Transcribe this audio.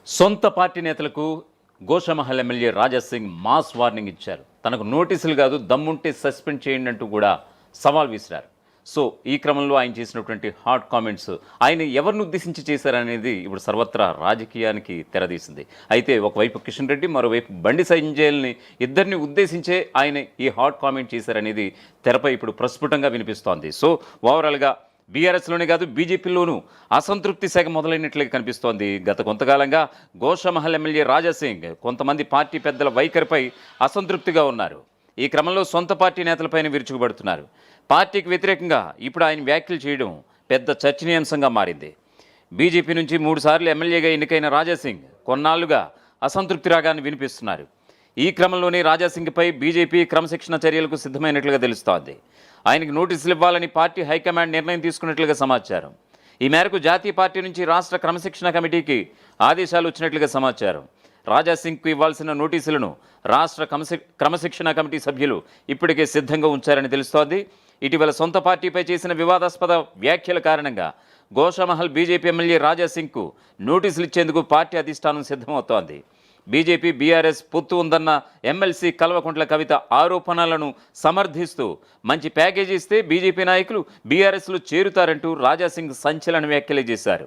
సొంత పార్టీ నేతలకు Goshamahal MLA Raja Singh mass warning ఇచ్చారు. తనకు నోటీసులు కాదు, దమ్ముంటే సస్పెండ్ చేయండి అంటూ కూడా సవాల్ విసిరారు. సో ఈ క్రమంలో ఆయన చేసినటువంటి హాట్ కామెంట్స్ ఆయన ఎవరిని ఉద్దేశించి చేశారనేది ఇప్పుడు సర్వత్రా రాజకీయానికి తెరదీసింది. అయితే ఒకవైపు కిషన్ రెడ్డి, మరోవైపు బండి సంజయ్ని ఇద్దరిని ఉద్దేశించే ఆయన ఈ హాట్ కామెంట్ చేశారనేది తెరపై ఇప్పుడు ప్రస్ఫుటంగా వినిపిస్తోంది. సో ఓవరాల్గా బీఆర్ఎస్లోనే కాదు, బీజేపీలోనూ అసంతృప్తి శాఖ మొదలైనట్లుగా కనిపిస్తోంది. గత కొంతకాలంగా గోషామహల్ ఎమ్మెల్యే రాజాసింగ్ కొంతమంది పార్టీ పెద్దల వైఖరిపై అసంతృప్తిగా ఉన్నారు. ఈ క్రమంలో సొంత పార్టీ నేతలపైన విరుచుకుపడుతున్నారు. పార్టీకి వ్యతిరేకంగా ఇప్పుడు ఆయన వ్యాఖ్యలు చేయడం పెద్ద చర్చనీయాంశంగా మారింది. బీజేపీ నుంచి 3 సార్లు ఎమ్మెల్యేగా ఎన్నికైన రాజాసింగ్ కొన్నాళ్లుగా అసంతృప్తి రాగాన్ని వినిపిస్తున్నారు. ఈ క్రమంలోనే రాజాసింగ్పై బీజేపీ క్రమశిక్షణ చర్యలకు సిద్ధమైనట్లుగా తెలుస్తోంది. ఆయనకు నోటీసులు ఇవ్వాలని పార్టీ హైకమాండ్ నిర్ణయం తీసుకున్నట్లుగా సమాచారం. ఈ మేరకు జాతీయ పార్టీ నుంచి రాష్ట్ర క్రమశిక్షణ కమిటీకి ఆదేశాలు వచ్చినట్లుగా సమాచారం. రాజాసింగ్కు ఇవ్వాల్సిన నోటీసులను రాష్ట్ర క్రమశిక్షణ కమిటీ సభ్యులు ఇప్పటికే సిద్ధంగా ఉంచారని తెలుస్తోంది. ఇటీవల సొంత పార్టీపై చేసిన వివాదాస్పద వ్యాఖ్యల కారణంగా గోషామహల్ బీజేపీ ఎమ్మెల్యే రాజాసింగ్కు నోటీసులు ఇచ్చేందుకు పార్టీ అధిష్టానం సిద్ధమవుతోంది. బీజేపీ బీఆర్ఎస్ పొత్తు ఉందన్న ఎమ్మెల్సీ కల్వకుంట్ల కవిత ఆరోపణలను సమర్థిస్తూ మంచి ప్యాకేజీ ఇస్తే బీజేపీ నాయకులు బీఆర్ఎస్లో చేరుతారంటూ రాజాసింగ్ సంచలన వ్యాఖ్యలు చేశారు.